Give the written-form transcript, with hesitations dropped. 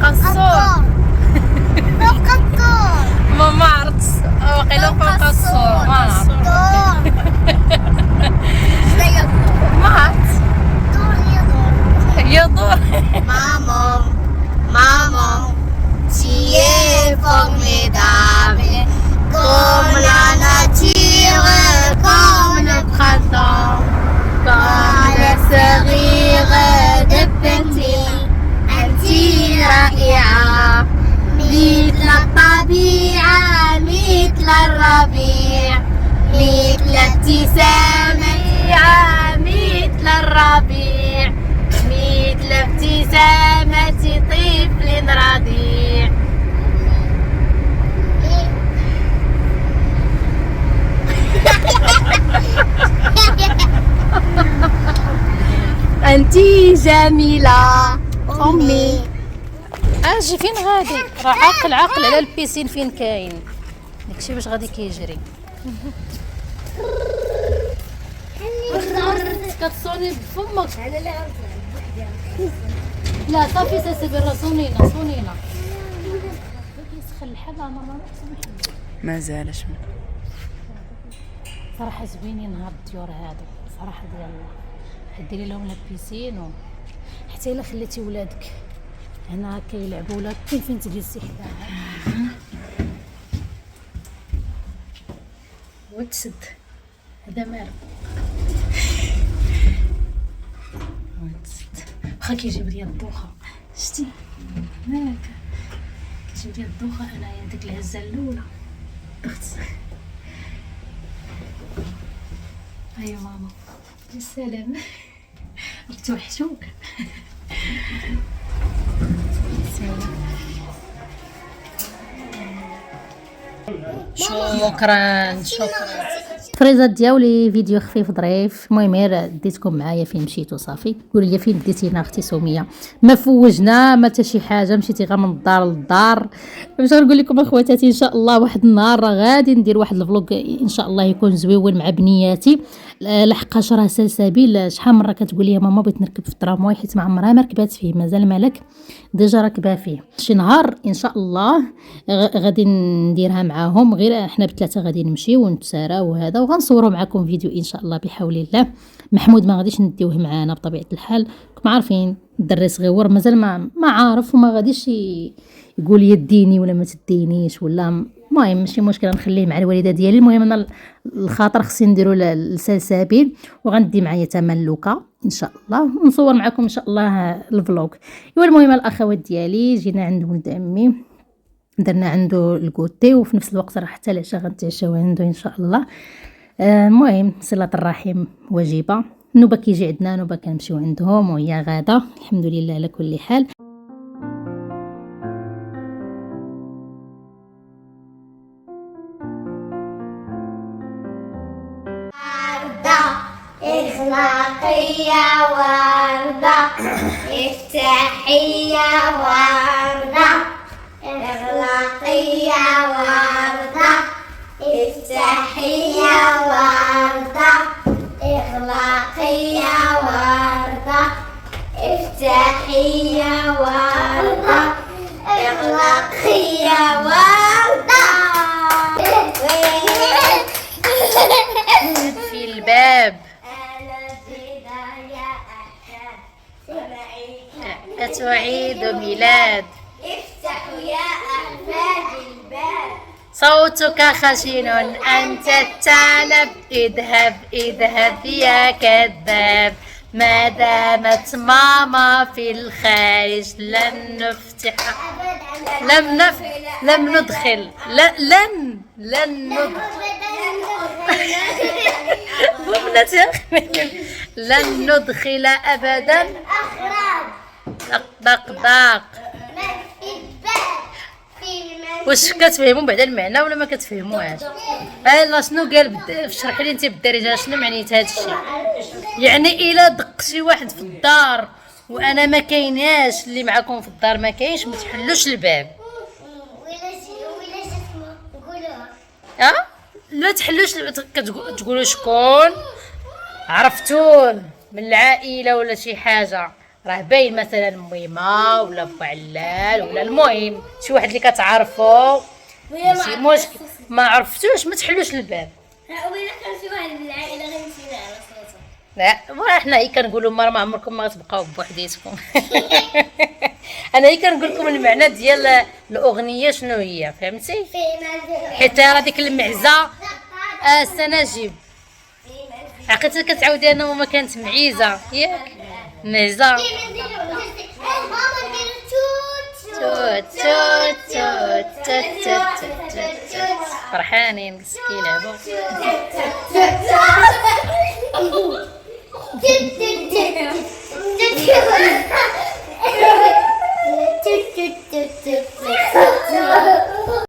فوق السور. فوق الطور. ما عرفتش واقيلا فوق السور ما عرفت. الطور. شنو ما عرفت هي دور. Maman, maman, tu es formidable, comme la nature, comme le printemps, comme le sourire de petit, أنت رائعة مثل الطبيعة مثل الربيع مثل ابتسامتها مثل الربيع مثل ابتسامة طفل رضيع. أنت جميلة أمي. اجي فين غادي؟ راه عاقل على البيسين فين كاين داكشي باش غادي كيجري. كتصوني بفمك. لا صافي ساسي راه صونينا كيسخن الحال ما مازالش صراحه زوينين هاد الديور هادو صراحه ديال ديري لهم لابيسين حتى الا خليتي ولادك هنا كيلعبوا ولا فين تجلسي حداها وتسد هذا مال وتسد واخا كيجيب لي الدوخه شتي هاك كيجيب لي الدوخه انايا ديك الهزه الاولى ضغط. ايوا ماما بالسلامه توحشوك. شكرا فريزات ديالي فيديو خفيف ظريف. المهم غير ديتكم معايا فين مشيتو صافي قولوا لي فين ديتينا اختي سميه. ما فوجنا ما حتى شي حاجه مشيتي غير من الدار للدار. باش نقول لكم اخواتاتي ان شاء الله واحد النهار راه غادي ندير واحد الفلوق ان شاء الله يكون زويون مع بنياتي لحقاش راه سلسبيل شحال مره كتقول لي ماما بغيت نركب في الترامواي حيت ما عمرها ما ركبات فيه مازال مالك ديجا راكبه فيه. شي نهار ان شاء الله غادي نديرها معاهم غير احنا بثلاثه غادي نمشيو ونتساراو وهذا وغنصوروا معكم فيديو ان شاء الله بحول الله. محمود ما غاديش نديوه معانا بطبيعه الحال كما عارفين الدري صغيور مازال ما عارف وما غاديش يقول يديني ولا ما تدينيش ولا المهم ماشي مشكله نخليه مع الوالده ديالي. المهم انا الخاطر خصني نديروا السلسبيل وغندي معايا تملكه ان شاء الله ونصور معكم ان شاء الله الفلوق. ايوا المهم الاخوات ديالي جينا عند ولد عمي درنا عنده الكوتي وفي نفس الوقت راه حتى العشاء غنتعشاو عنده ان شاء الله. المهم صله الرحم واجبه. نوبه كيجي عندنا نوبه كنمشيو عندهم وهي غاده الحمد لله على كل حال. اخلاقي يا وردة افتحي يا وردة اخلاقي يا وردة افتحي يا وردة اخلاقي يا وردة افتحي يا وردة اخلاقي يا وردة. في الباب أتعيد ميلاد افتحوا يا أحفاد الباب صوتك خشن أنت الثعلب اذهب يا كذاب ما دامت ماما في الخارج لن نفتح لم ندخل لن لن ندخل أبدا دق واش كتفهموا بعد المعنى ولا ما كتفهموهاش؟ لا شنو قال شرح لي انت بالدارجه شنو معنيت هذا الشيء؟ يعني الا دق شي واحد في الدار وانا ما كايناش اللي معكم في الدار ما كاينش ما تحلوش الباب. لا تحلوش كتقولوا شكون عرفتوه من العائله ولا شي حاجه راه باين مثلا ميمه ولا بوعلال ولا المهم شي واحد اللي كتعرفو. ماشي مشكل، ما عرفتوش ما تحلوش الباب. وإلا كان شي واحد من العائلة غير نسينا على صوته. لا راه حنا هي كنقولوا ما عمركم ما غتبقاو بوحديتكم. انا هي كنقول لكم المعنى ديال الاغنيه شنو هي، فهمتي؟ حيت راه ديك المعزه سنجيب عقلتي كتعاودي انا وما كانت معيزه ياك معزه توت توت توت توت توت توت فرحانين كيلعبوا.